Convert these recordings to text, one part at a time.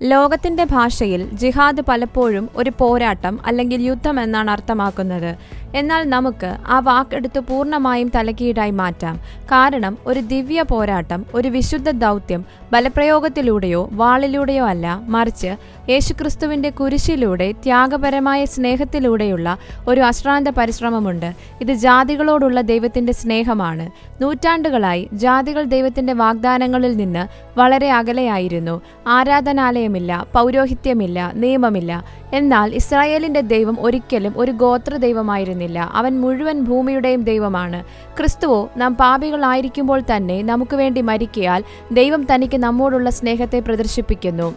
ലോകത്തിന്റെ ഭാഷയിൽ ജിഹാദ് പലപ്പോഴും ഒരു പോരാട്ടം അല്ലെങ്കിൽ യുദ്ധം എന്നാണ് അർത്ഥമാക്കുന്നത്. എന്നാൽ നമുക്ക് ആ വാക്കെടുത്ത് പൂർണ്ണമായും തലകീഴായി മാറ്റാം. കാരണം ഒരു ദിവ്യ പോരാട്ടം, ഒരു വിശുദ്ധ ദൗത്യം ബലപ്രയോഗത്തിലൂടെയോ വാളിലൂടെയോ അല്ല, മറിച്ച് യേശുക്രിസ്തുവിന്റെ കുരിശിലൂടെ ത്യാഗപരമായ സ്നേഹത്തിലൂടെയുള്ള ഒരു അശ്രാന്ത പരിശ്രമമുണ്ട്. ഇത് ജാതികളോടുള്ള ദൈവത്തിന്റെ സ്നേഹമാണ്. നൂറ്റാണ്ടുകളായി ജാതികൾ ദൈവത്തിന്റെ വാഗ്ദാനങ്ങളിൽ നിന്ന് വളരെ അകലെയായിരുന്നു. ആരാധനാലയമില്ല, പൗരോഹിത്യമില്ല, നിയമമില്ല. എന്നാൽ ഇസ്രായേലിന്റെ ദൈവം ഒരിക്കലും ഒരു ഗോത്ര ദൈവമായിരുന്നില്ല. അവൻ മുഴുവൻ ഭൂമിയുടെയും ദൈവമാണ്. ക്രിസ്തുവോ നാം പാപികളായിരിക്കുമ്പോൾ തന്നെ നമുക്ക് വേണ്ടി മരിക്കയാൽ ദൈവം തനിക്ക് നമ്മോടുള്ള സ്നേഹത്തെ പ്രദർശിപ്പിക്കുന്നു.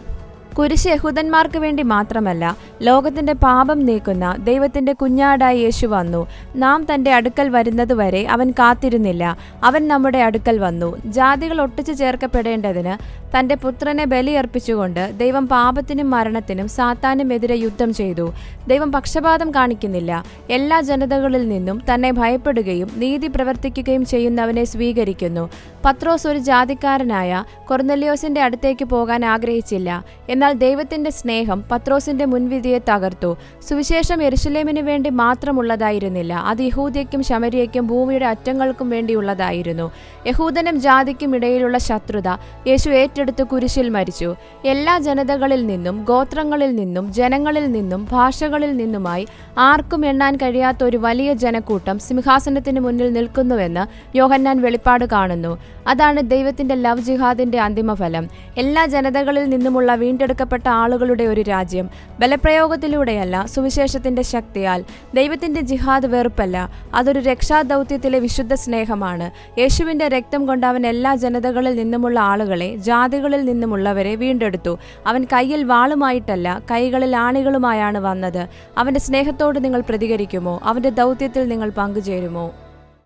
കുരിശ് യഹൂദന്മാർക്ക് വേണ്ടി മാത്രമല്ല, ലോകത്തിന്റെ പാപം നീക്കുന്ന ദൈവത്തിന്റെ കുഞ്ഞാടായി യേശു വന്നു. നാം തന്റെ അടുക്കൽ വരുന്നതുവരെ അവൻ കാത്തിരുന്നില്ല. അവൻ നമ്മുടെ അടുക്കൽ വന്നു. ജാതികൾ ഒട്ടിച്ചു ചേർക്കപ്പെടേണ്ടതിന് തന്റെ പുത്രനെ ബലിയർപ്പിച്ചുകൊണ്ട് ദൈവം പാപത്തിനും മരണത്തിനും സാത്താനും എതിരെ യുദ്ധം ചെയ്തു. ദൈവം പക്ഷപാതം കാണിക്കുന്നില്ല. എല്ലാ ജനതകളിൽ നിന്നും തന്നെ ഭയപ്പെടുകയും നീതി പ്രവർത്തിക്കുകയും ചെയ്യുന്നവനെ സ്വീകരിക്കുന്നു. പത്രോസ് ഒരു ജാതിക്കാരനായ കൊർന്നല്യോസിന്റെ അടുത്തേക്ക് പോകാൻ ആഗ്രഹിച്ചില്ല. എന്നാൽ ദൈവത്തിന്റെ സ്നേഹം പത്രോസിന്റെ മുൻവിധിയെ തകർത്തു. സുവിശേഷം യെരുശലേമിനു വേണ്ടി മാത്രമുള്ളതായിരുന്നില്ല. അത് യഹൂദ്യയ്ക്കും ശമര്യയ്ക്കും ഭൂമിയുടെ അറ്റങ്ങൾക്കും വേണ്ടിയുള്ളതായിരുന്നു. യഹൂദനും ജാതിക്കും ഇടയിലുള്ള ശത്രുത യേശു ഏറ്റെടുത്ത് കുരിശിൽ മരിച്ചു. എല്ലാ ജനതകളിൽ നിന്നും, ഗോത്രങ്ങളിൽ നിന്നും, ജനങ്ങളിൽ നിന്നും, ഭാഷകളിൽ നിന്നുമായി ആർക്കും എണ്ണാൻ കഴിയാത്ത ഒരു വലിയ ജനക്കൂട്ടം സിംഹാസനത്തിന് മുന്നിൽ നിൽക്കുന്നുവെന്ന് യോഹന്നാൻ വെളിപ്പാട് കാണുന്നു. അതാണ് ദൈവത്തിന്റെ ലവ് ജിഹാദിന്റെ അന്തിമഫലം. എല്ലാ ജനതകളിൽ നിന്നുമുള്ള വീണ്ടെടുക്കപ്പെട്ട ആളുകളുടെ ഒരു രാജ്യം. ബലപ്രയോഗത്തിലൂടെയല്ല, സുവിശേഷത്തിന്റെ ശക്തിയാൽ. ദൈവത്തിന്റെ ജിഹാദ് വെറുപ്പല്ല, അതൊരു രക്ഷാദൗത്യത്തിലെ വിശുദ്ധ സ്നേഹമാണ്. യേശുവിന്റെ രക്തം കൊണ്ട് അവൻ എല്ലാ ജനതകളിൽ നിന്നുമുള്ള ആളുകളെ, ജാതികളിൽ നിന്നുമുള്ളവരെ വീണ്ടെടുത്തു. അവൻ കയ്യിൽ വാളുമായിട്ടല്ല, കൈകളിൽ ആണികളുമായാണ് വന്നത്. അവന്റെ സ്നേഹത്തോട് നിങ്ങൾ പ്രതികരിക്കുമോ? അവന്റെ ദൗത്യത്തിൽ നിങ്ങൾ പങ്കുചേരുമോ?